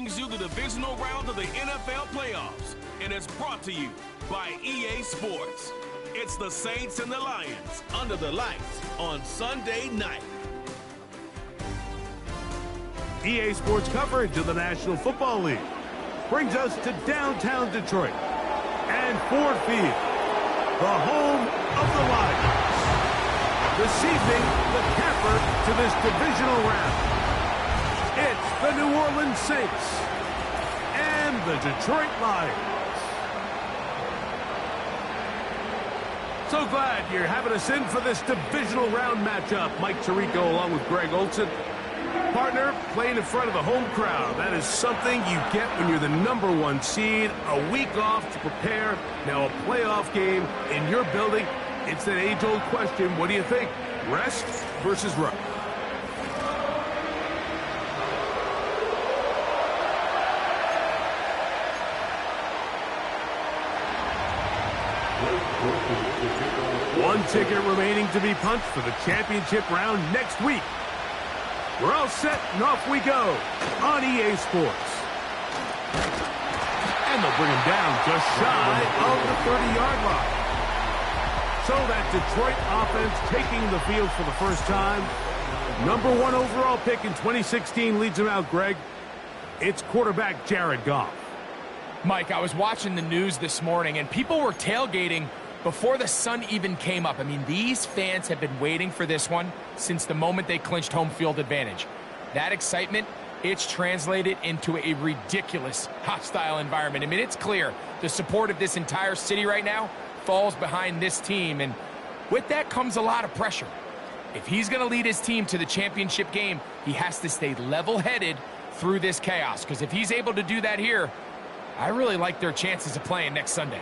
brings you the divisional round of the NFL playoffs, and it's brought to you by EA Sports. It's the Saints and the Lions under the lights on Sunday night. EA Sports coverage of the National Football League brings us to downtown Detroit and Ford Field, the home of the Lions. This evening, the capper to this divisional round. It's the New Orleans Saints and the Detroit Lions. So glad you're having us in for this divisional round matchup. Mike Tirico along with Greg Olson. Partner, playing in front of the home crowd. That is something you get when you're the #1 seed. A week off to prepare. Now a playoff game in your building. It's that age-old question. What do you think? Rest versus run? One ticket remaining to be punched for the championship round next week. We're all set, and off we go on EA Sports. And they'll bring him down just shy of the 30-yard line. So that Detroit offense taking the field for the first time. #1 overall pick in 2016 leads him out, Greg. It's quarterback Jared Goff. Mike, I was watching the news this morning, and people were tailgating before the sun even came up. I mean, these fans have been waiting for this one since the moment they clinched home field advantage. That excitement, it's translated into a ridiculous hostile environment. I mean, it's clear the support of this entire city right now falls behind this team, and with that comes a lot of pressure. If he's going to lead his team to the championship game, he has to stay level-headed through this chaos, because if he's able to do that here, I really like their chances of playing next Sunday.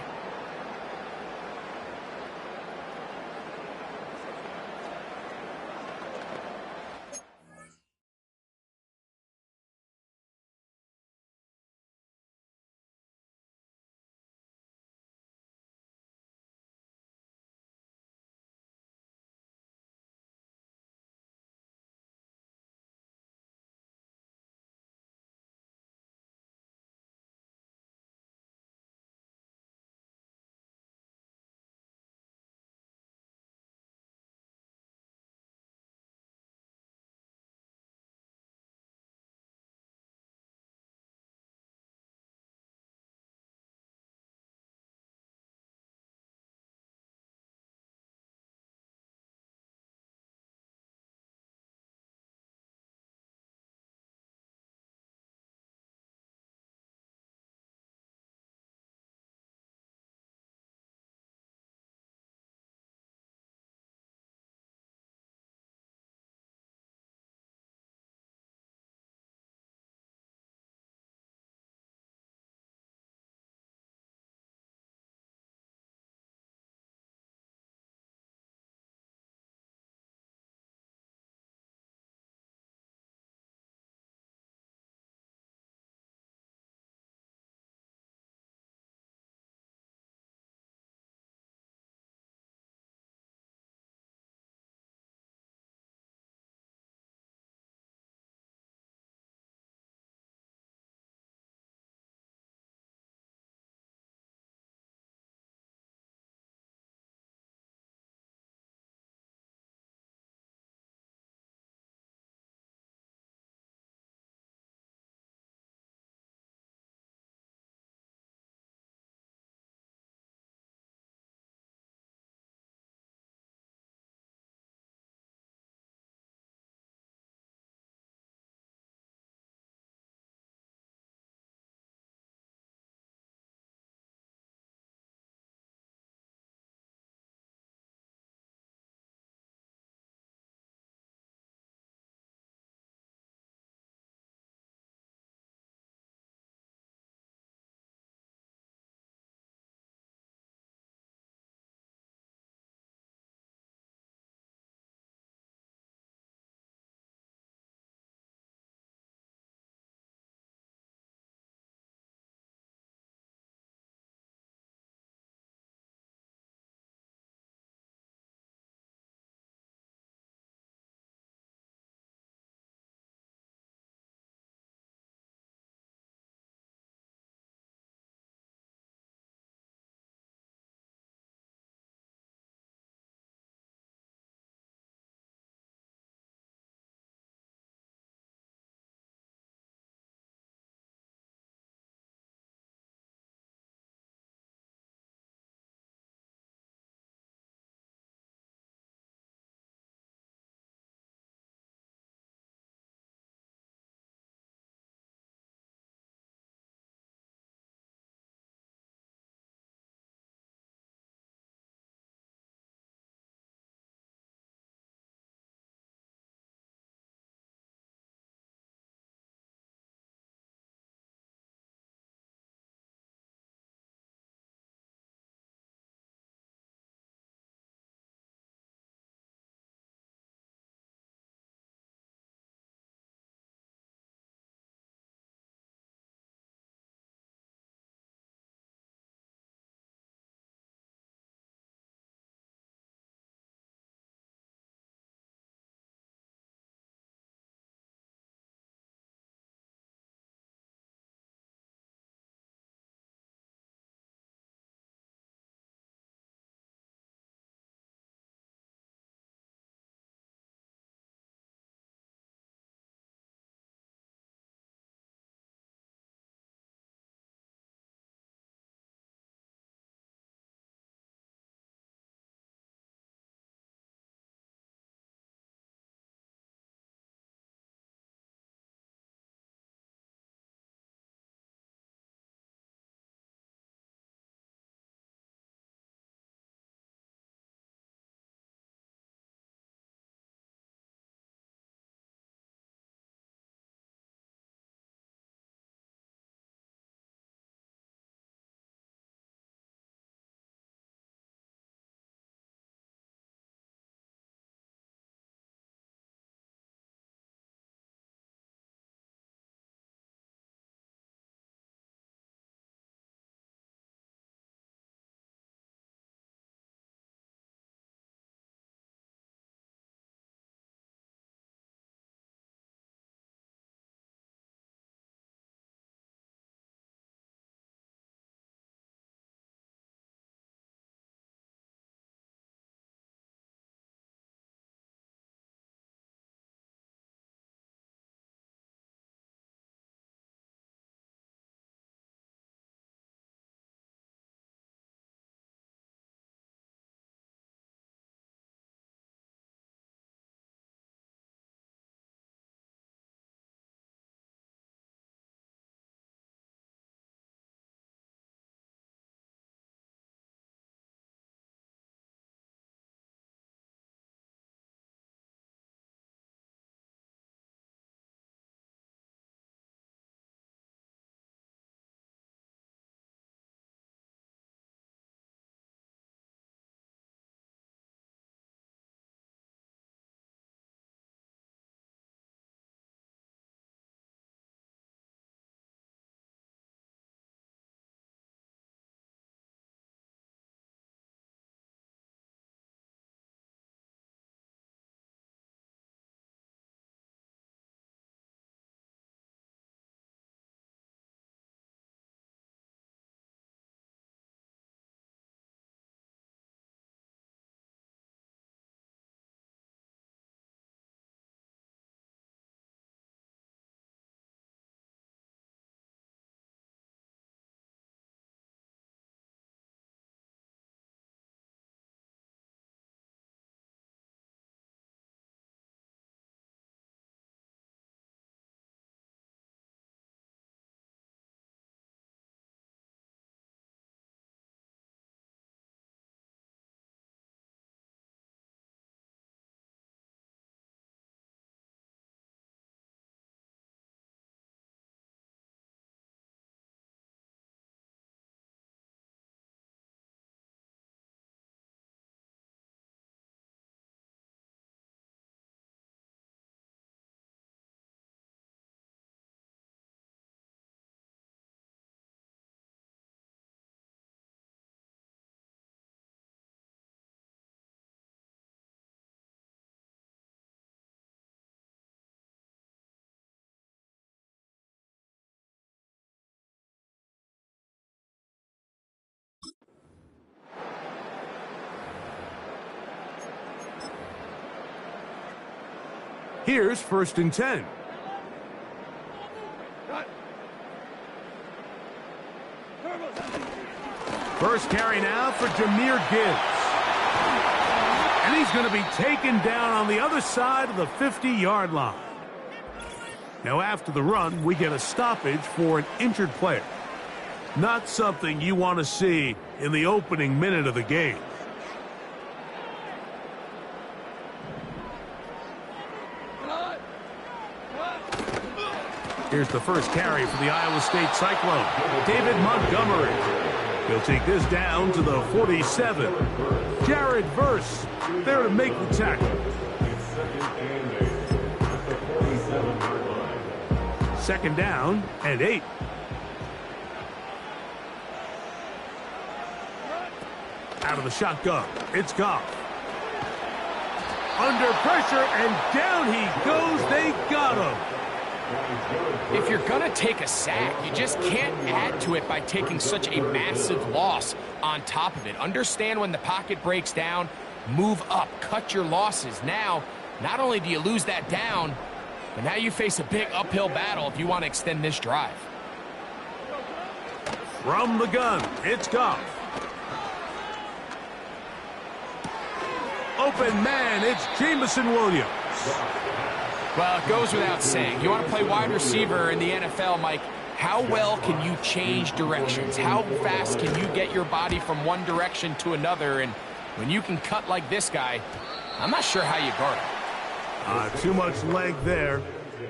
Here's 1st and 10. First carry now for Jahmyr Gibbs. And he's going to be taken down on the other side of the 50-yard line. Now, after the run, we get a stoppage for an injured player. Not something you want to see in the opening minute of the game. Here's the first carry for the Iowa State Cyclone, David Montgomery. He'll take this down to the 47. Jared Verse there to make the tackle. Second down and 8. Out of the shotgun, it's Goff. Under pressure, and down he goes. They got him. If you're going to take a sack, you just can't add to it by taking such a massive loss on top of it. Understand when the pocket breaks down, move up, cut your losses. Now, not only do you lose that down, but now you face a big uphill battle if you want to extend this drive. From the gun, it's Goff. Open man, it's Jamison Williams. Well, it goes without saying. You want to play wide receiver in the NFL, Mike, how well can you change directions? How fast can you get your body from one direction to another? And when you can cut like this guy, I'm not sure how you guard him. Too much leg there.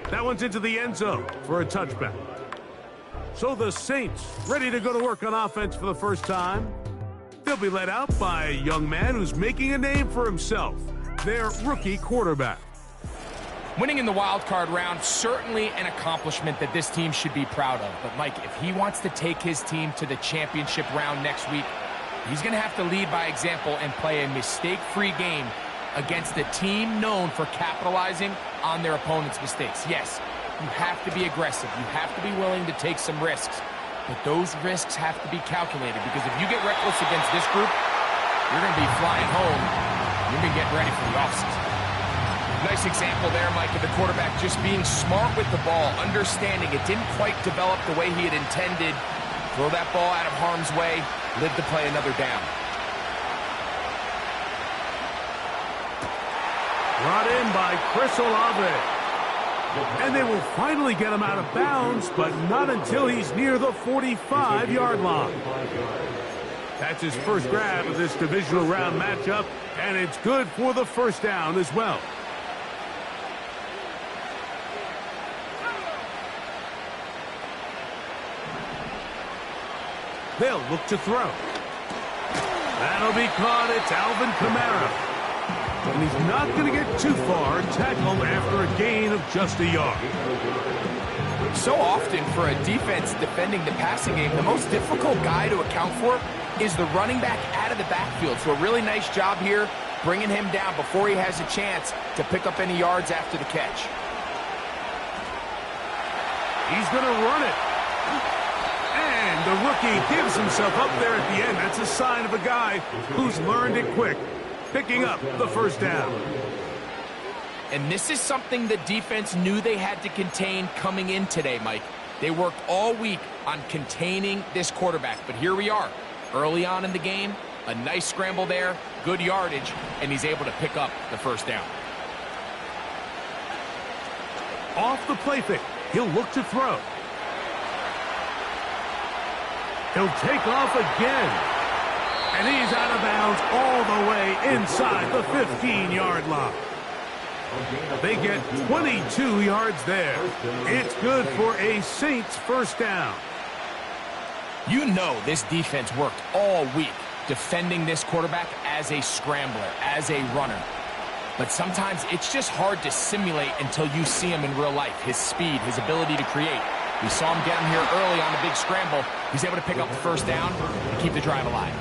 That one's into the end zone for a touchback. So the Saints ready to go to work on offense for the first time. They'll be led out by a young man who's making a name for himself, their rookie quarterback. Winning in the wild card round, certainly an accomplishment that this team should be proud of. But, Mike, if he wants to take his team to the championship round next week, he's going to have to lead by example and play a mistake-free game against a team known for capitalizing on their opponent's mistakes. Yes, you have to be aggressive. You have to be willing to take some risks. But those risks have to be calculated, because if you get reckless against this group, you're going to be flying home. You're going to get ready for the offseason. Nice example there, Mike, of the quarterback just being smart with the ball, understanding it didn't quite develop the way he had intended. Throw that ball out of harm's way, live to play another down. Brought in by Chris Olave. And they will finally get him out of bounds, but not until he's near the 45-yard line. That's his first grab of this divisional round matchup, and it's good for the first down as well. They'll look to throw. That'll be caught. It's Alvin Kamara. And he's not going to get too far, tackled after a gain of just a yard. So often for a defense defending the passing game, the most difficult guy to account for is the running back out of the backfield. So a really nice job here, bringing him down before he has a chance to pick up any yards after the catch. He's going to run it. And the rookie gives himself up there at the end. That's a sign of a guy who's learned it quick, picking up the first down. And this is something the defense knew they had to contain coming in today, Mike. They worked all week on containing this quarterback. But here we are, early on in the game, a nice scramble there, good yardage, and he's able to pick up the first down. Off the play fake, he'll look to throw. He'll take off again. And he's out of bounds all the way inside the 15-yard line. They get 22 yards there. It's good for a Saints first down. You know this defense worked all week defending this quarterback as a scrambler, as a runner. But sometimes it's just hard to simulate until you see him in real life. His speed, his ability to create. We saw him get him here early on the big scramble. He's able to pick up the first down and keep the drive alive.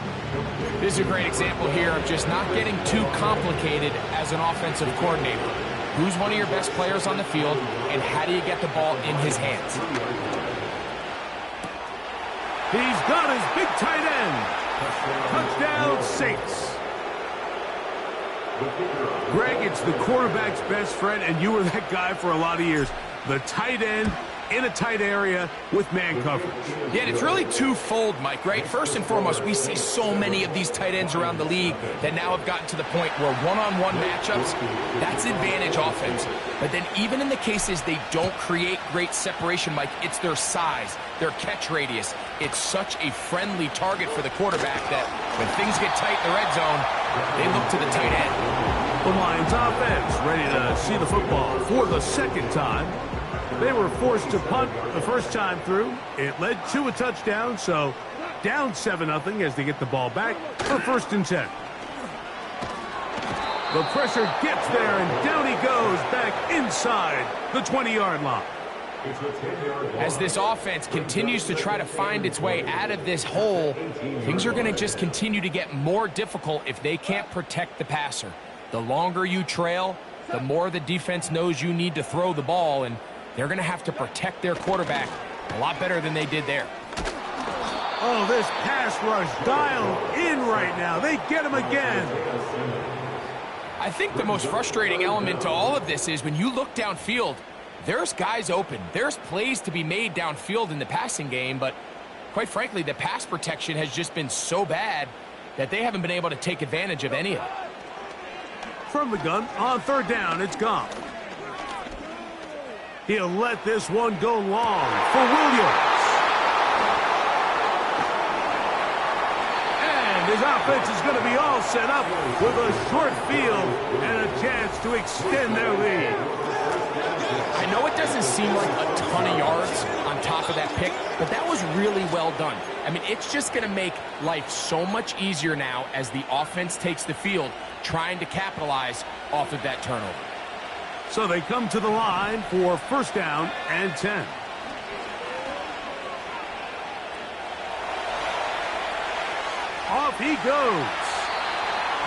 This is a great example here of just not getting too complicated as an offensive coordinator. Who's one of your best players on the field, and how do you get the ball in his hands? He's got his big tight end. Touchdown, Saints. Greg, it's the quarterback's best friend, and you were that guy for a lot of years. The tight end in a tight area with man coverage. Yeah, and it's really twofold, Mike, right? First and foremost, we see so many of these tight ends around the league that now have gotten to the point where one-on-one matchups, that's advantage offense. But then even in the cases they don't create great separation, Mike, it's their size, their catch radius. It's such a friendly target for the quarterback that when things get tight in the red zone, they look to the tight end. The Lions offense ready to see the football for the second time. They were forced to punt the first time through. It led to a touchdown, so down 7-0 as they get the ball back for 1st and 10. The pressure gets there, and down he goes back inside the 20-yard line. As this offense continues to try to find its way out of this hole, things are going to just continue to get more difficult if they can't protect the passer. The longer you trail, the more the defense knows you need to throw the ball, and they're going to have to protect their quarterback a lot better than they did there. Oh, this pass rush dialed in right now. They get him again. I think the most frustrating element to all of this is when you look downfield, there's guys open. There's plays to be made downfield in the passing game, but quite frankly, the pass protection has just been so bad that they haven't been able to take advantage of any of it. From the gun, on 3rd down, it's gone. He'll let this one go long for Williams. And his offense is going to be all set up with a short field and a chance to extend their lead. I know it doesn't seem like a ton of yards on top of that pick, but that was really well done. I mean, it's just going to make life so much easier now as the offense takes the field, trying to capitalize off of that turnover. So they come to the line for 1st down and 10. Off he goes.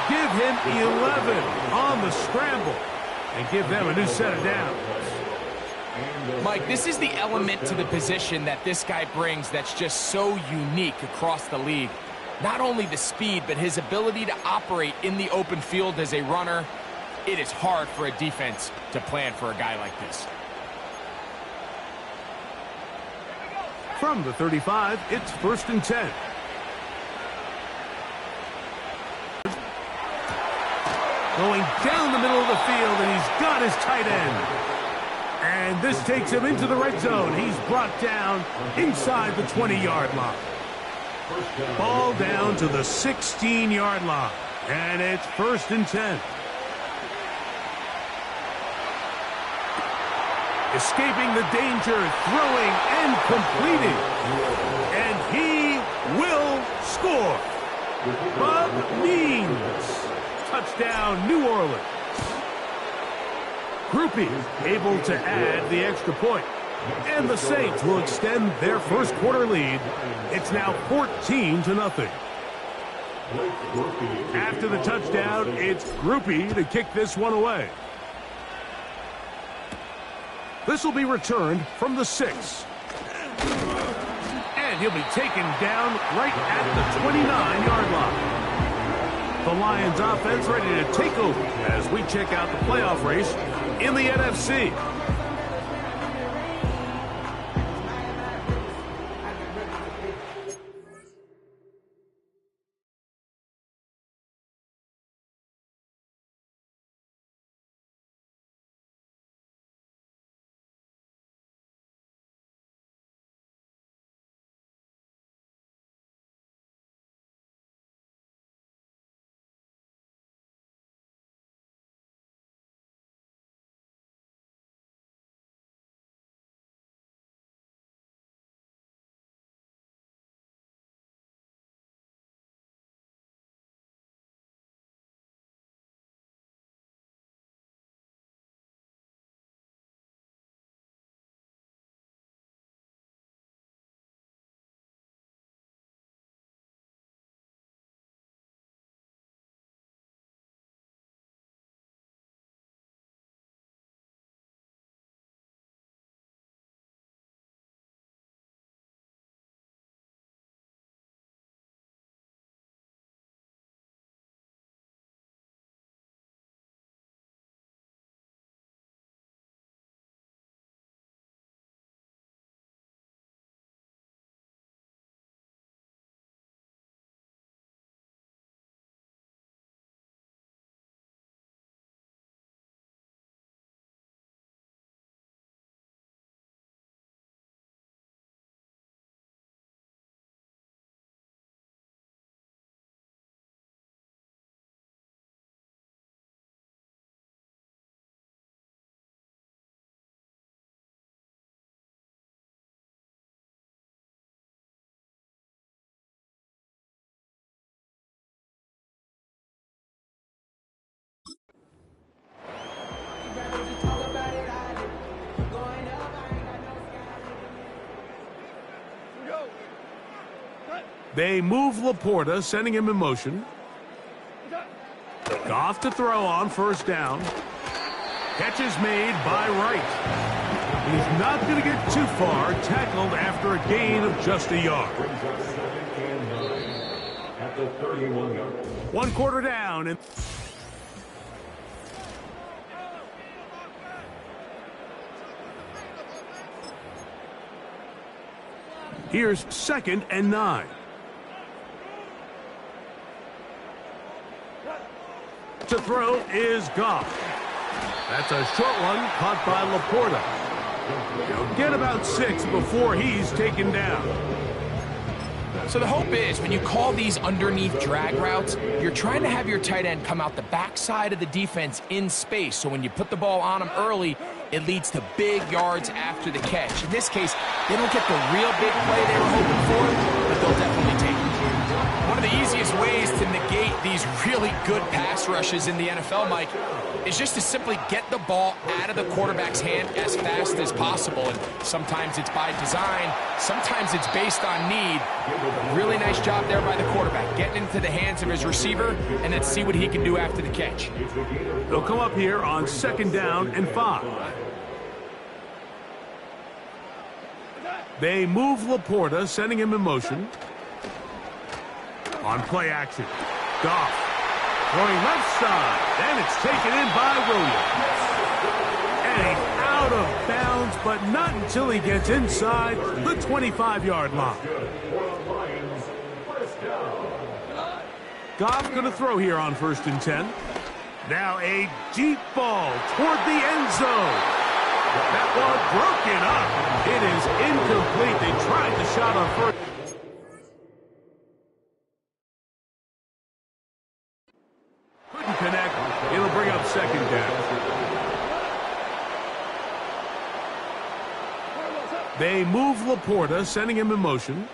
Give him 11 on the scramble and give them a new set of downs. Mike, this is the element to the position that this guy brings that's just so unique across the league. Not only the speed, but his ability to operate in the open field as a runner. It is hard for a defense to plan for a guy like this. From the 35, it's 1st and 10. Going down the middle of the field, and he's got his tight end. And this takes him into the red zone. He's brought down inside the 20-yard line. Ball down to the 16-yard line. And it's 1st and 10. Escaping the danger, throwing and completing. And he will score. Bob Means. Touchdown, New Orleans. Groupie able to add the extra point. And the Saints will extend their first quarter lead. It's now 14-0. After the touchdown, it's Groupie to kick this one away. This will be returned from the 6. And he'll be taken down right at the 29-yard line. The Lions offense ready to take over as we check out the playoff race in the NFC. They move Laporta, sending him in motion. Goff to throw on first down. Catch is made by Wright. He's not going to get too far, tackled after a gain of just a yard. One quarter down. And here's 2nd and 9. To throw is Goff. That's a short one caught by Laporta. He'll get about 6 before he's taken down. So the hope is when you call these underneath drag routes, you're trying to have your tight end come out the backside of the defense in space. So when you put the ball on him early, it leads to big yards after the catch. In this case, they don't get the real big play they were hoping for, but they'll definitely take it. One of the easiest ways to negate these really good pass rushes in the NFL, Mike, is just to simply get the ball out of the quarterback's hand as fast as possible. And sometimes it's by design, sometimes it's based on need. Really nice job there by the quarterback, getting into the hands of his receiver, and then see what he can do after the catch. They'll come up here on 2nd down and 5. They move Laporta, sending him in motion. On play action, Goff throwing left side, and it's taken in by Williams. And he's out of bounds, but not until he gets inside the 25-yard line. Goff going to throw here on 1st and 10. Now a deep ball toward the end zone. That one broken up. It is incomplete. They tried the shot on first. Couldn't connect. It'll bring up 2nd down. They move Laporta, sending him in motion.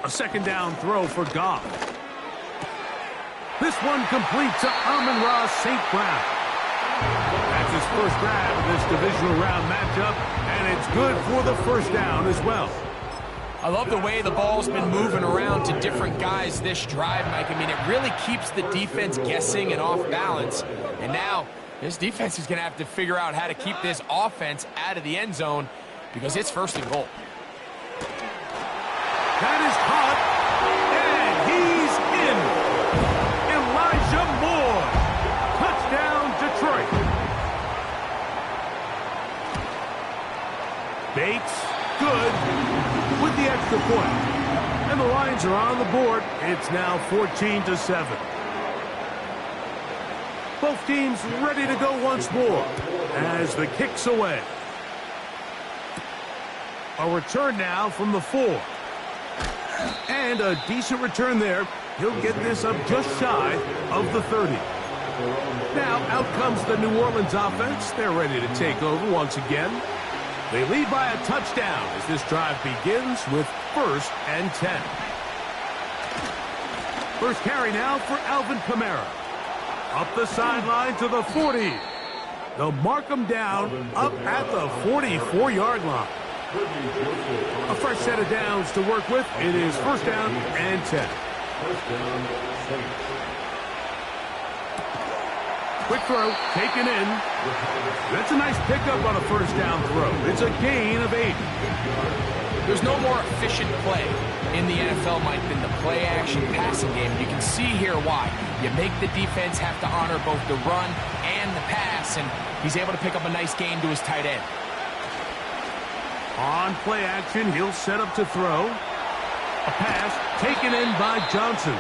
A 2nd down throw for Goff. This one complete to Amon-Ra St. Brown. That's his first grab of this divisional round matchup, and it's good for the first down as well. I love the way the ball's been moving around to different guys this drive, Mike. I mean, it really keeps the defense guessing and off balance. And now, this defense is going to have to figure out how to keep this offense out of the end zone because it's 1st and goal. That is hot, and he's in. Elijah Moore. Touchdown, Detroit. Bates, good, with the extra point. And the Lions are on the board. It's now 14-7. Both teams ready to go once more as the kick's away. A return now from the 4. And a decent return there. He'll get this up just shy of the 30. Now out comes the New Orleans offense. They're ready to take over once again. They lead by a touchdown as this drive begins with 1st and 10. First carry now for Alvin Kamara. Up the sideline to the 40. They'll mark him down up at the 44-yard line. A fresh set of downs to work with. It is 1st down and 10. Quick throw, taken in. That's a nice pickup on a 1st down throw. It's a gain of 8. There's no more efficient play in the NFL, Mike, than the play-action passing game. You can see here why. You make the defense have to honor both the run and the pass, and he's able to pick up a nice gain to his tight end. On play action, he'll set up to throw. A pass taken in by Johnson.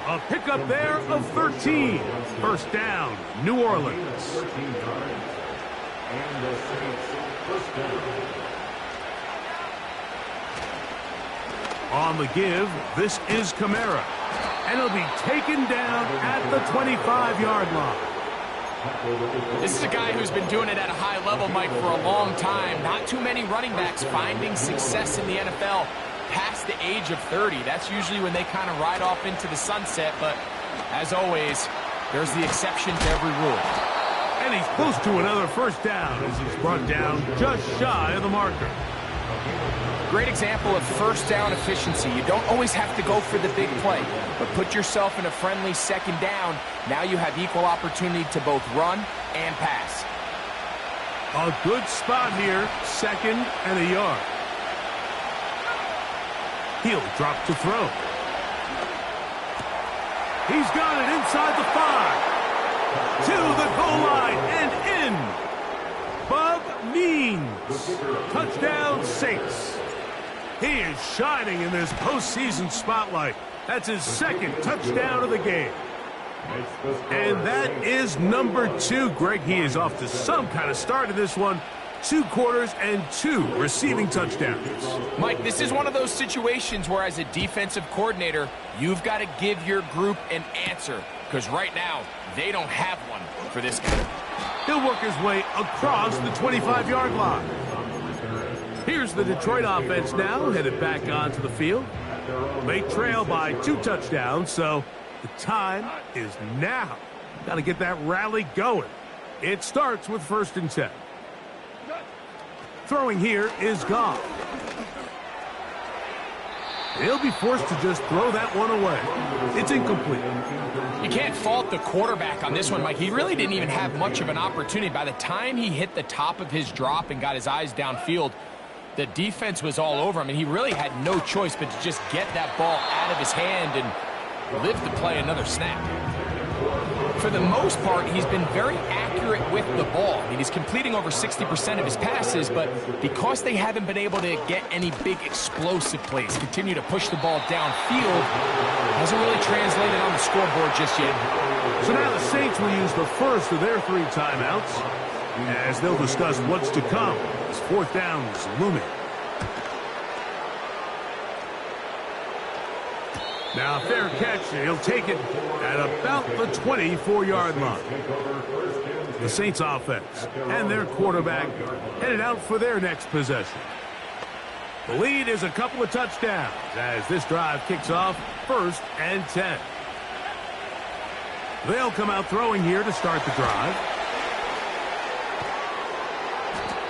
A pickup there of 13. 1st down, New Orleans. On the give, this is Kamara. And he'll be taken down at the 25-yard line. This is a guy who's been doing it at a high level, Mike, for a long time. Not too many running backs finding success in the NFL past the age of 30. That's usually when they kind of ride off into the sunset, but as always, there's the exception to every rule. And he's close to another 1st down as he's brought down just shy of the marker. Great example of first down efficiency. You don't always have to go for the big play, but put yourself in a friendly second down. Now you have equal opportunity to both run and pass. A good spot here, 2nd and a yard. He'll drop to throw. He's got it inside the 5. To the goal line and in. Bub Means. Touchdown, Saints. He is shining in this postseason spotlight. That's his 2nd touchdown of the game. And that is number 2. Greg, he is off to some kind of start in this one. 2 quarters and 2 receiving touchdowns. Mike, this is one of those situations where as a defensive coordinator, you've got to give your group an answer. Because right now, they don't have one for this guy. He'll work his way across the 25-yard line. Here's the Detroit offense now, headed back onto the field. They trail by 2 touchdowns, so the time is now. Got to get that rally going. It starts with 1st and 10. Throwing here is Goff. He'll be forced to just throw that one away. It's incomplete. You can't fault the quarterback on this one, Mike. He really didn't even have much of an opportunity. By the time he hit the top of his drop and got his eyes downfield, the defense was all over him, and he really had no choice but to just get that ball out of his hand and live to play another snap. For the most part, he's been very accurate with the ball. I mean, he's completing over 60% of his passes, but because they haven't been able to get any big explosive plays, continue to push the ball downfield, hasn't really translated on the scoreboard just yet. So now the Saints will use the first of their 3 timeouts as they'll discuss what's to come as 4th down is looming. Now, fair catch. He'll take it at about the 24-yard line. The Saints offense and their quarterback headed out for their next possession. The lead is a couple of touchdowns as this drive kicks off 1st and 10. They'll come out throwing here to start the drive.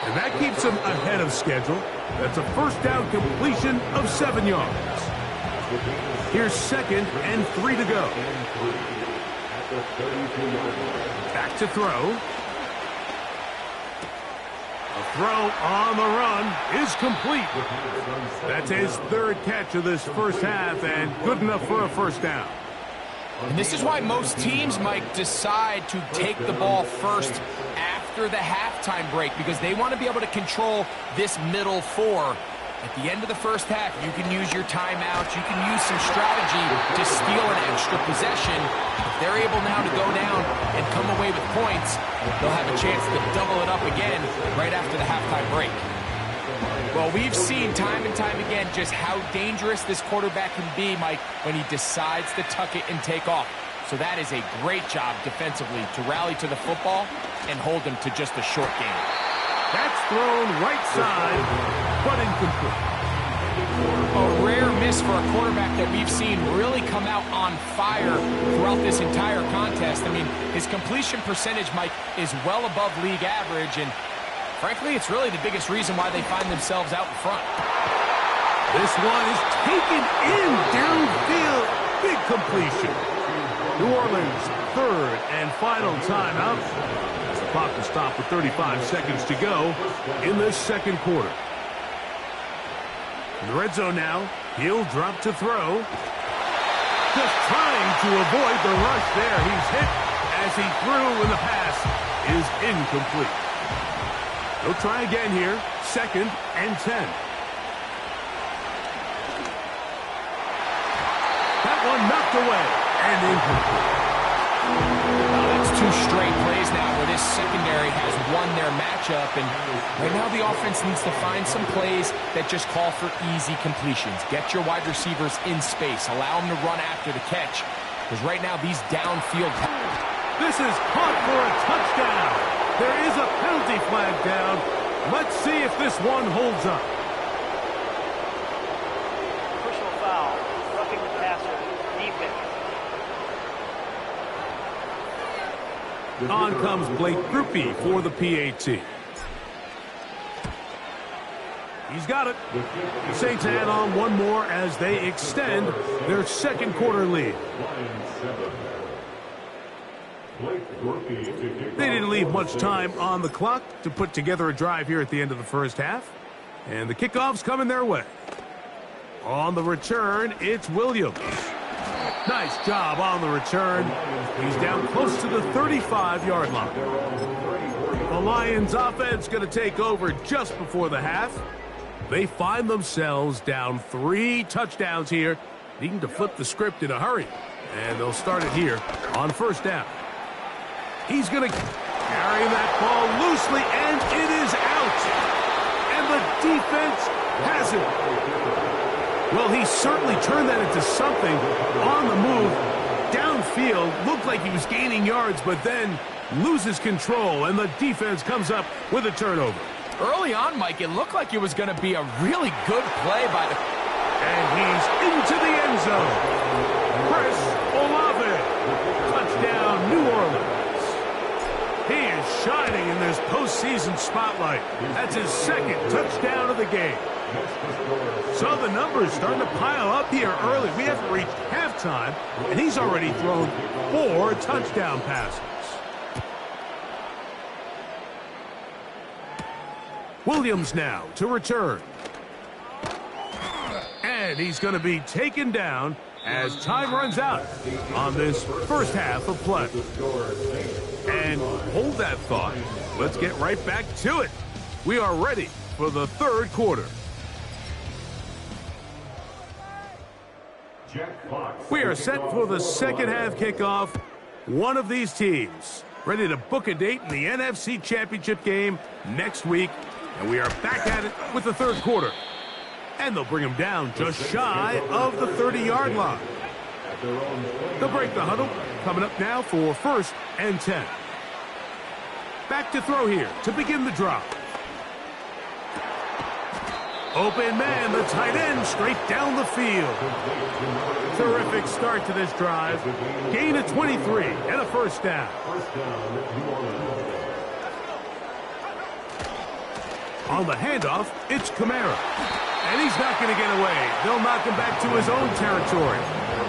And that keeps them ahead of schedule. That's a 1st down completion of 7 yards. Here's 2nd and 3 to go. Back to throw. A throw on the run is complete. That's his 3rd catch of this first half and good enough for a 1st down. And this is why most teams, Mike, decide to take the ball first after the halftime break because they want to be able to control this middle 4. At the end of the first half, you can use your timeouts. You can use some strategy to steal an extra possession. If they're able now to go down and come away with points, they'll have a chance to double it up again right after the halftime break. Well, we've seen time and time again just how dangerous this quarterback can be, Mike, when he decides to tuck it and take off. So that is a great job defensively to rally to the football and hold them to just a short game. That's thrown right side, but incomplete. A rare miss for a quarterback that we've seen really come out on fire throughout this entire contest. I mean, his completion percentage, Mike, is well above league average, and frankly, it's really the biggest reason why they find themselves out in front. This one is taken in downfield. Big completion. New Orleans, 3rd and final timeout. Clock to stop with 35 seconds to go in this 2nd quarter. In the red zone now, he'll drop to throw. Just trying to avoid the rush there. He's hit as he threw, and the pass is incomplete. He'll try again here, 2nd and 10. That one knocked away and incomplete. That's 2 straight plays now where this secondary has won their matchup, and right now the offense needs to find some plays that just call for easy completions. Get your wide receivers in space. Allow them to run after the catch, because right now these downfield... This is caught for a touchdown. There is a penalty flag down. Let's see if this one holds up. Personal foul, roughing the passer, defense. On comes Blake Grupe for the PAT. He's got it. The Saints add on one more as they extend their second quarter lead. They didn't leave much time on the clock to put together a drive here at the end of the first half. And the kickoff's coming their way. On the return, it's Williams. Nice job on the return. He's down close to the 35-yard line. The Lions offense going to take over just before the half. They find themselves down 3 touchdowns here, needing to flip the script in a hurry. And they'll start it here on first down. He's going to carry that ball loosely, and it is out. And the defense has it. Well, he certainly turned that into something on the move. Downfield, looked like he was gaining yards, but then loses control, and the defense comes up with a turnover. Early on, Mike, it looked like it was going to be a really good play by the... And he's into the end zone. Chris Olave. Touchdown, New Orleans. He is shining in this postseason spotlight. That's his second touchdown of the game. So the numbers starting to pile up here early. We haven't reached halftime, and he's already thrown 4 touchdown passes. Williams now to return. And he's going to be taken down as time runs out on this first half of play. And hold that thought. Let's get right back to it. We are ready for the third quarter. We are set for the second half kickoff. One of these teams ready to book a date in the NFC Championship game next week. And we are back at it with the third quarter. And they'll bring him down just shy of the 30-yard line. They'll break the huddle. Coming up now for 1st and 10. Back to throw here to begin the drive. Open man, the tight end, straight down the field. Terrific start to this drive. Gain of 23 and a first down. On the handoff, it's Kamara. And he's not going to get away. They'll knock him back to his own territory.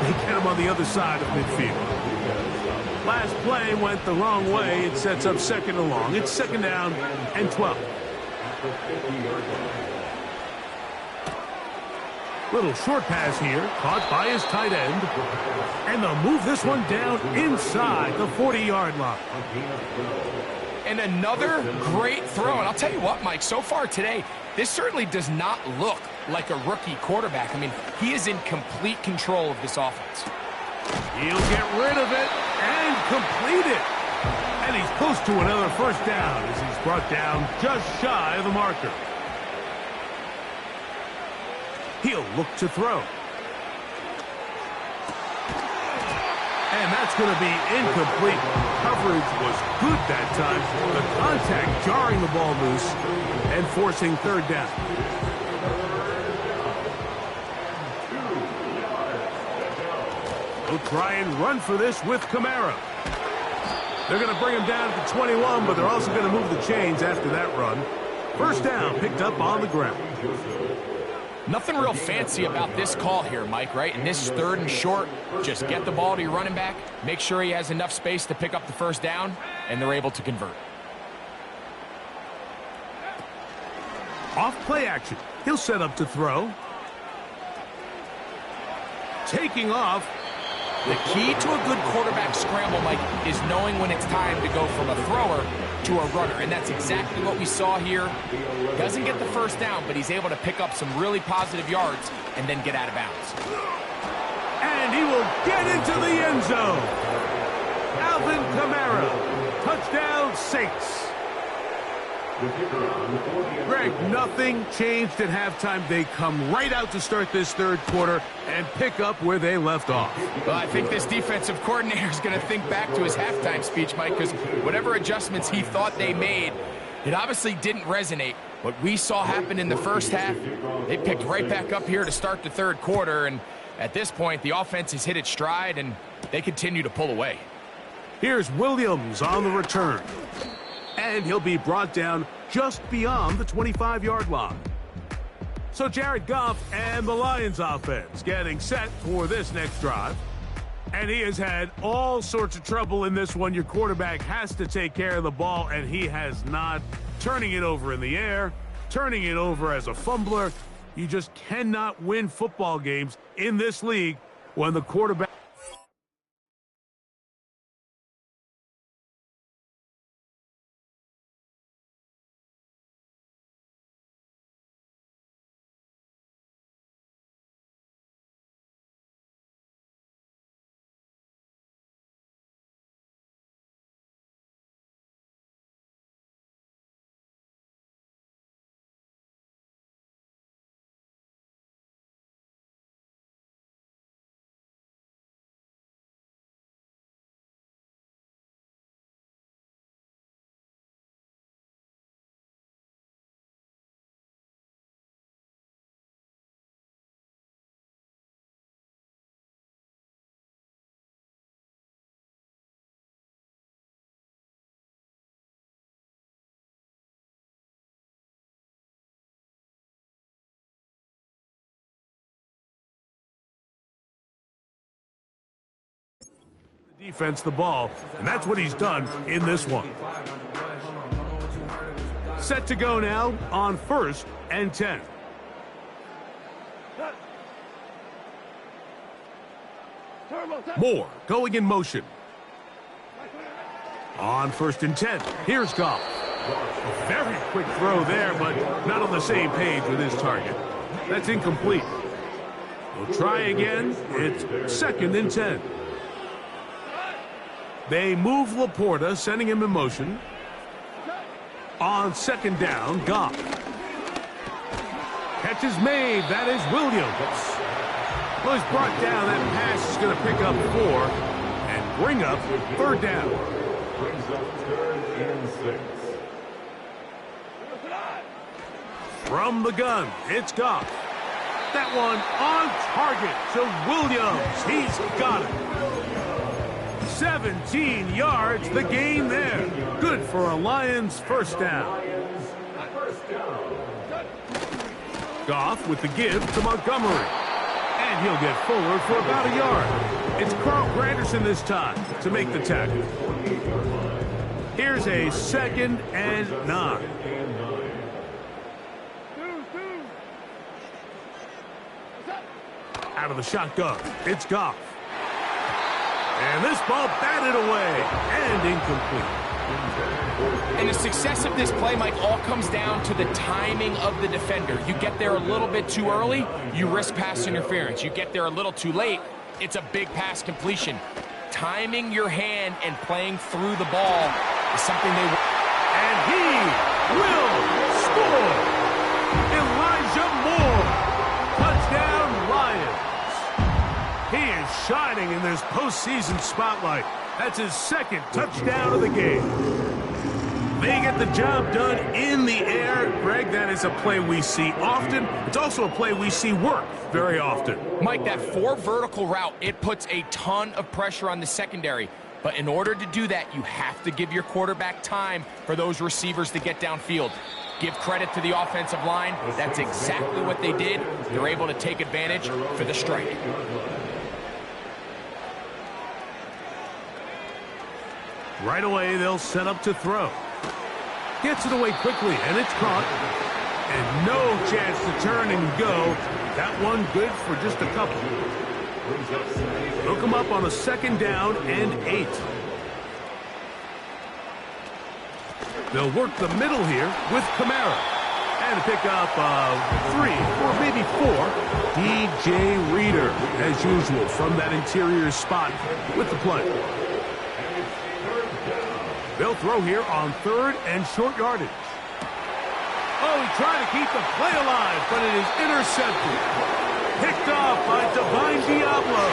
They get him on the other side of midfield. Last play went the wrong way. It sets up second and long. It's second down and 12. Little short pass here, caught by his tight end. And they'll move this one down inside the 40-yard line. And another great throw. And I'll tell you what, Mike, so far today, this certainly does not look like a rookie quarterback. I mean, he is in complete control of this offense. He'll get rid of it and complete it. And he's close to another first down as he's brought down just shy of the marker. He'll look to throw. And that's going to be incomplete. Coverage was good that time. The contact jarring the ball loose and forcing third down. They'll try and run for this with Kamara. They're going to bring him down to 21, but they're also going to move the chains after that run. First down picked up on the ground. Nothing real fancy about this call here, Mike, right? And this is 3rd and short. Just get the ball to your running back, make sure he has enough space to pick up the first down, and they're able to convert. Off play action. He'll set up to throw. Taking off. The key to a good quarterback scramble, Mike, is knowing when it's time to go from a thrower to a runner, and that's exactly what we saw here. Doesn't get the first down, but he's able to pick up some really positive yards and then get out of bounds. And he will get into the end zone. Alvin Kamara, touchdown Saints. Greg, nothing changed at halftime. They come right out to start this third quarter and pick up where they left off. Well, I think this defensive coordinator is going to think back to his halftime speech, Mike, because whatever adjustments he thought they made, it obviously didn't resonate. What we saw happen in the first half, they picked right back up here to start the third quarter, and at this point, the offense has hit its stride, and they continue to pull away. Here's Williams on the return. And he'll be brought down just beyond the 25-yard line. So Jared Goff and the Lions offense getting set for this next drive. And he has had all sorts of trouble in this one. Your quarterback has to take care of the ball, and he has not. Turning it over in the air, turning it over as a fumbler. You just cannot win football games in this league when the quarterback... defense the ball, and that's what he's done in this one. Set to go now on 1st and 10. Moore going in motion. On 1st and 10, here's Goff. A very quick throw there, but not on the same page with his target. That's incomplete. We'll try again. It's 2nd and 10. They move Laporta, sending him in motion. On 2nd down, Goff. Catch is made. That is Williams. Well, he's brought down. That pass is going to pick up 4 and bring up 3rd down. Brings up 3rd and 6. From the gun, it's Goff. That one on target to Williams. He's got it. 17 yards, the gain there. Good for a Lions first down. Goff with the give to Montgomery. And he'll get forward for about a yard. It's Carl Granderson this time to make the tackle. Here's a 2nd and 9. Out of the shotgun, it's Goff. And this ball batted away and incomplete. And the success of this play, Mike, all comes down to the timing of the defender. You get there a little bit too early, you risk pass interference. You get there a little too late, it's a big pass completion. Timing your hand and playing through the ball is something they... And he will score! Elijah Moore! Touchdown, Lions! He is shining in this postseason spotlight. That's his 2nd touchdown of the game. They get the job done in the air. Greg, that is a play we see often. It's also a play we see work very often. Mike, that 4 vertical route, it puts a ton of pressure on the secondary. But in order to do that, you have to give your quarterback time for those receivers to get downfield. Give credit to the offensive line. That's exactly what they did. They're able to take advantage for the strike. Right away, they'll set up to throw. Gets it away quickly, and it's caught. And no chance to turn and go. That one good for just a couple. Hook him up on a 2nd down and 8. They'll work the middle here with Kamara. And to pick up 3 or maybe 4, DJ Reader, as usual, from that interior spot with the play. They'll throw here on 3rd and short yardage. Oh, he tried to keep the play alive, but it is intercepted. Picked off by Divine Diablo.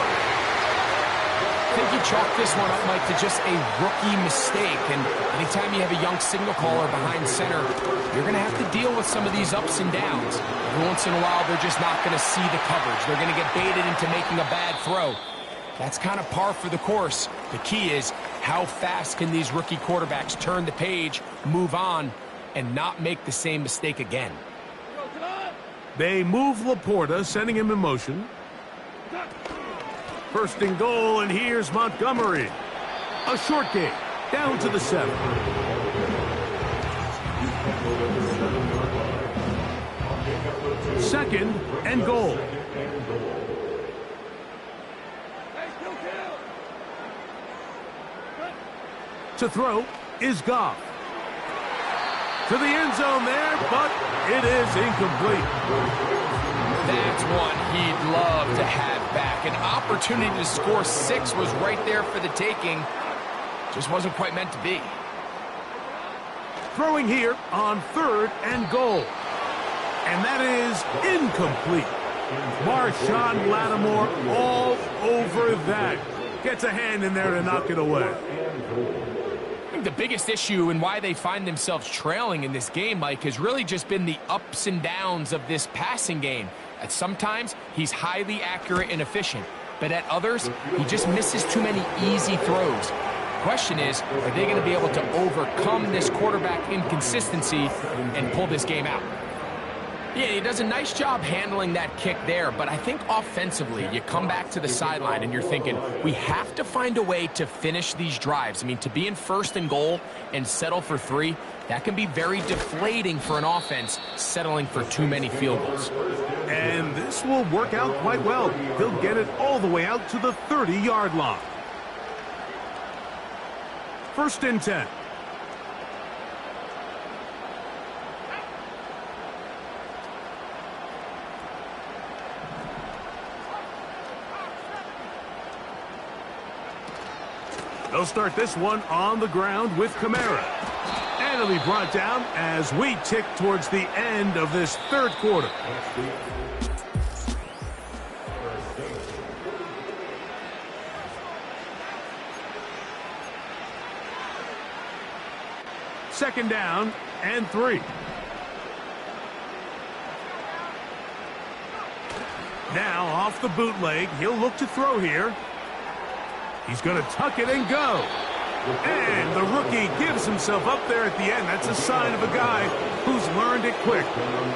I think you chalk this one up, Mike, to just a rookie mistake. And anytime you have a young signal caller behind center, you're going to have to deal with some of these ups and downs. Every once in a while, they're just not going to see the coverage. They're going to get baited into making a bad throw. That's kind of par for the course. The key is, how fast can these rookie quarterbacks turn the page, move on, and not make the same mistake again? They move Laporta, sending him in motion. First and goal, and here's Montgomery. A short game, down to the 7. Second and goal. To throw is Goff. To the end zone there, but it is incomplete. That's one he'd love to have back. An opportunity to score 6 was right there for the taking. Just wasn't quite meant to be. Throwing here on 3rd and goal. And that is incomplete. Marshawn Lattimore all over that. Gets a hand in there to knock it away. I think the biggest issue and why they find themselves trailing in this game, Mike, has really just been the ups and downs of this passing game. At sometimes, he's highly accurate and efficient, but at others, he just misses too many easy throws. The question is, are they going to be able to overcome this quarterback inconsistency and pull this game out? Yeah, he does a nice job handling that kick there, but I think offensively, you come back to the sideline and you're thinking, we have to find a way to finish these drives. I mean, to be in 1st and goal and settle for 3, that can be very deflating for an offense settling for too many field goals. And this will work out quite well. He'll get it all the way out to the 30-yard line. 1st and 10. They'll start this one on the ground with Kamara. And it'll be brought down as we tick towards the end of this 3rd quarter. Second down and 3. Now off the bootleg, he'll look to throw here. He's going to tuck it and go. And the rookie gives himself up there at the end. That's a sign of a guy who's learned it quick,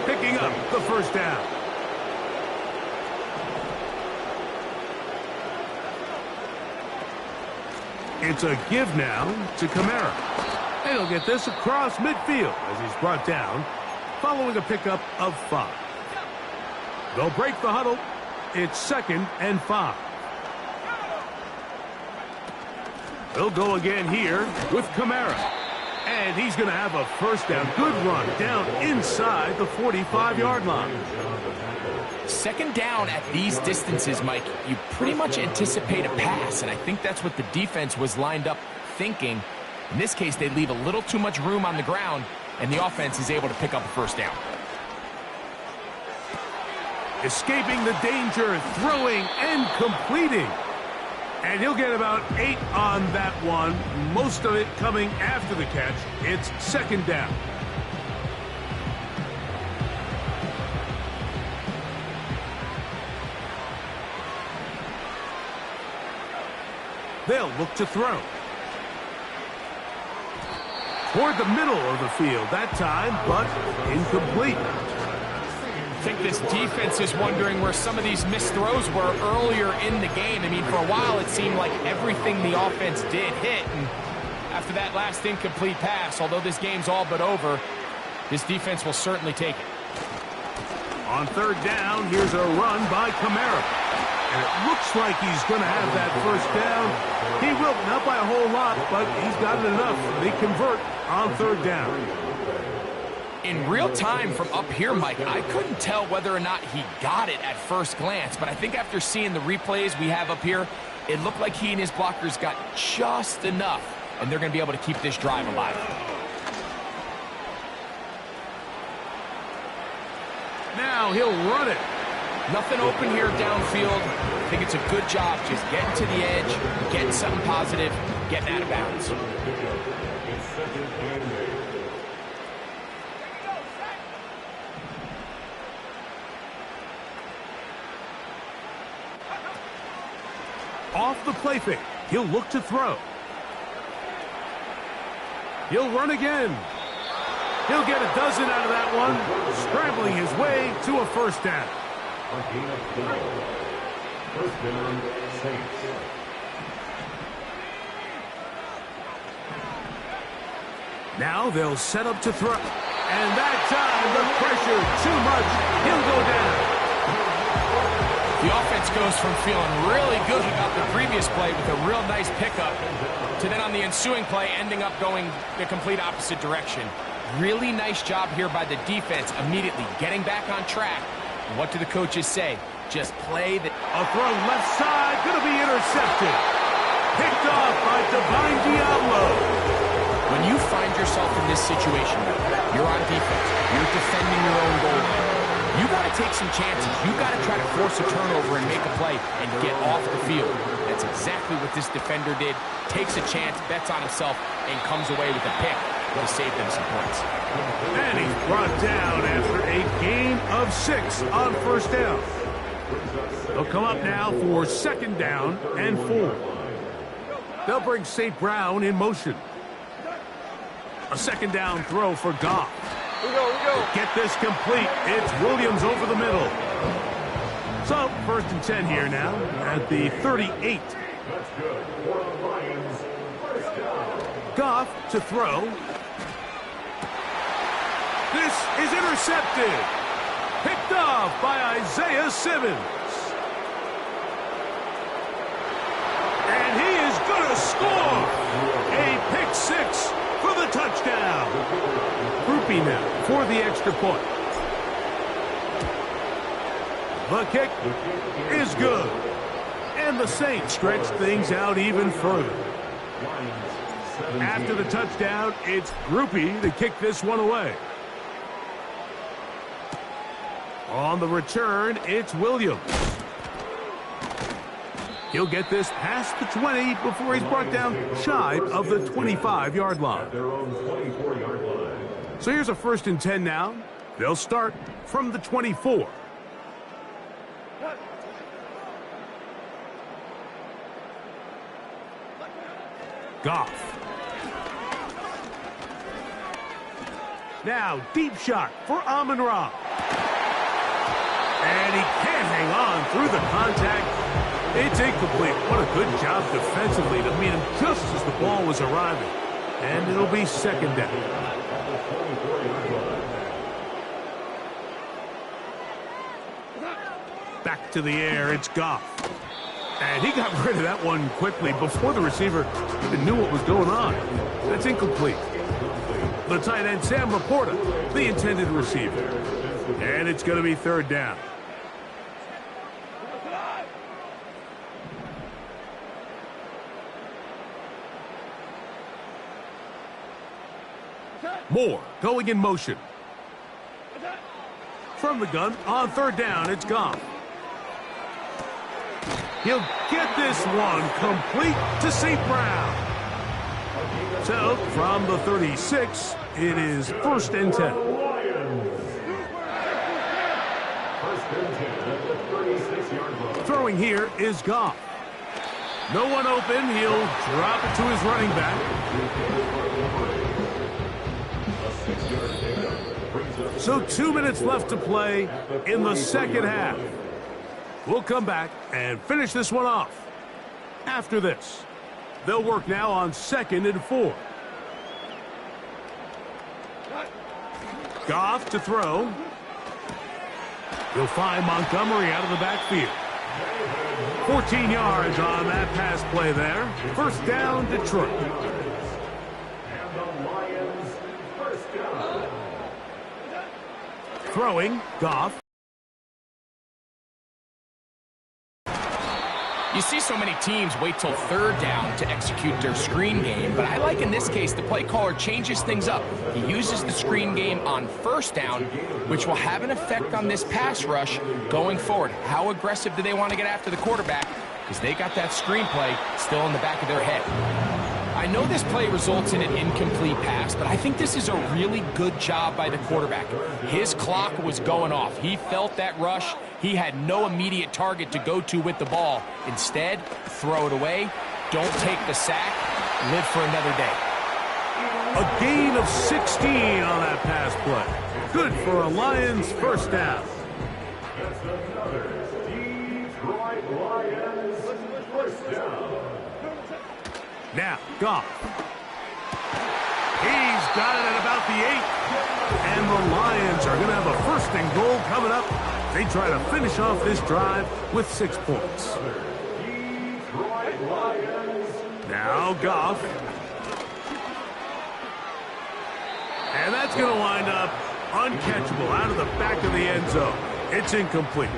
picking up the 1st down. It's a give now to Kamara. And he'll get this across midfield as he's brought down, following a pickup of 5. They'll break the huddle. It's 2nd and 5. They'll go again here with Kamara. And he's going to have a 1st down. Good run down inside the 45-yard line. 2nd down at these distances, Mike, you pretty much anticipate a pass, and I think that's what the defense was lined up thinking. In this case, they leave a little too much room on the ground, and the offense is able to pick up a 1st down. Escaping the danger, throwing and completing. And he'll get about 8 on that one, most of it coming after the catch. It's 2nd down. They'll look to throw. Toward the middle of the field that time, but incomplete. I think this defense is wondering where some of these missed throws were earlier in the game. I mean, for a while it seemed like everything the offense did hit, and after that last incomplete pass, although this game's all but over, this defense will certainly take it. On 3rd down, here's a run by Kamara. And it looks like he's going to have that 1st down. He will, not by a whole lot, but he's got it enough. They convert on 3rd down. In real time from up here, Mike, I couldn't tell whether or not he got it at first glance, but I think after seeing the replays we have up here, it looked like he and his blockers got just enough, and they're going to be able to keep this drive alive. Now he'll run it. Nothing open here downfield. I think it's a good job just getting to the edge, getting something positive, getting out of bounds. Off the play fake, he'll look to throw. He'll run again. He'll get a dozen out of that one, scrambling his way to a first down. First down, Saints. Now they'll set up to throw. And that time, the pressure too much. He'll go down. The offense goes from feeling really good about the previous play with a real nice pickup to then on the ensuing play ending up going the complete opposite direction. Really nice job here by the defense immediately getting back on track. And what do the coaches say? Just play the... A throw left side, going to be intercepted. Picked off by Divine Diablo. When you find yourself in this situation, you're on defense, you're defending your own goal line. You got to take some chances. You got to try to force a turnover and make a play and get off the field. That's exactly what this defender did. Takes a chance, bets on himself, and comes away with a pick to save them some points. And he's brought down after a gain of 6 on first down. They'll come up now for second down and 4. They'll bring St. Brown in motion. A second down throw for Goff. We go. Get this complete. It's Williams over the middle. So, first and 10 here now at the 38. That's good for the Lions. First down. Goff to throw. This is intercepted. Picked off by Isaiah Simmons. And he is going to score. A pick 6 for the touchdown. Groupie now for the extra point. The kick is good. And the Saints stretch things out even further. After the touchdown, it's Groupie to kick this one away. On the return, it's Williams. He'll get this past the 20 before he's brought down shy of the 25-yard line. Their own 24-yard line. So here's a first and 10 now. They'll start from the 24. Goff. Now, deep shot for Amon-Ra. And he can't hang on through the contact. It's incomplete. What a good job defensively to meet him just as the ball was arriving. And it'll be second down. Back to the air, it's Goff. And he got rid of that one quickly before the receiver even knew what was going on. That's incomplete. The tight end, Sam Laporta, the intended receiver. And it's going to be third down. Moore going in motion. From the gun, on third down, it's Goff. He'll get this one complete to St. Brown. So, from the 36, it is first and 10. First and 10 at the 36-yard line. Throwing here is Goff. No one open. He'll drop it to his running back. So 2 minutes left to play in the second half. We'll come back and finish this one off. After this, they'll work now on second and 4. Goff to throw. He'll find Montgomery out of the backfield. 14 yards on that pass play there. First down, Detroit. And the Lions, first down. Throwing, Goff. You see so many teams wait till third down to execute their screen game, but I like in this case the play caller changes things up. He uses the screen game on first down, which will have an effect on this pass rush going forward. How aggressive do they want to get after the quarterback? Because they got that screen play still in the back of their head. I know this play results in an incomplete pass, but I think this is a really good job by the quarterback. His clock was going off. He felt that rush. He had no immediate target to go to with the ball. Instead, throw it away. Don't take the sack. Live for another day. A gain of 16 on that pass play. Good for a Lions first down. That's another Detroit Lions first down. Now, Goff. He's got it at about the 8. And the Lions are going to have a first and goal coming up. They try to finish off this drive with 6 points. Detroit Lions. Now Goff. And that's going to wind up uncatchable out of the back of the end zone. It's incomplete.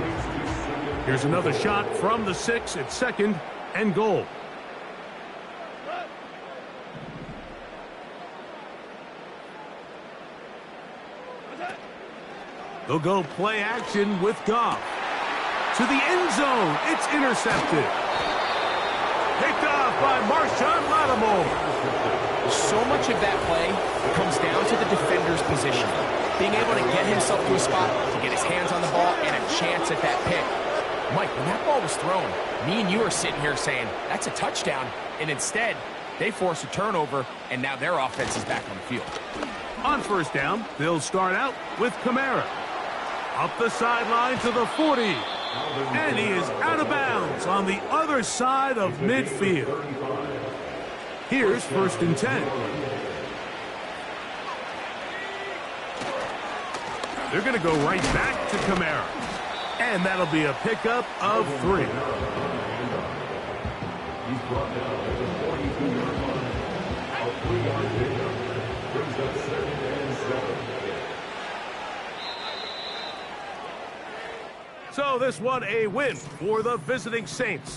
Here's another shot from the 6. It's second and goal. They'll go play action with Goff. To the end zone. It's intercepted. Picked off by Marshawn Lattimore. So much of that play comes down to the defender's position. Being able to get himself to a spot, to get his hands on the ball, and a chance at that pick. Mike, when that ball was thrown, me and you are sitting here saying, that's a touchdown. And instead, they force a turnover, and now their offense is back on the field. On first down, they'll start out with Kamara. Up the sideline to the 40. And he is out of bounds on the other side of midfield. Here's first and 10. They're going to go right back to Kamara. And that'll be a pickup of 3. He's brought down at the 42-yard line. A 3-yard pickup brings up 2nd and 7. So this one a win for the visiting Saints.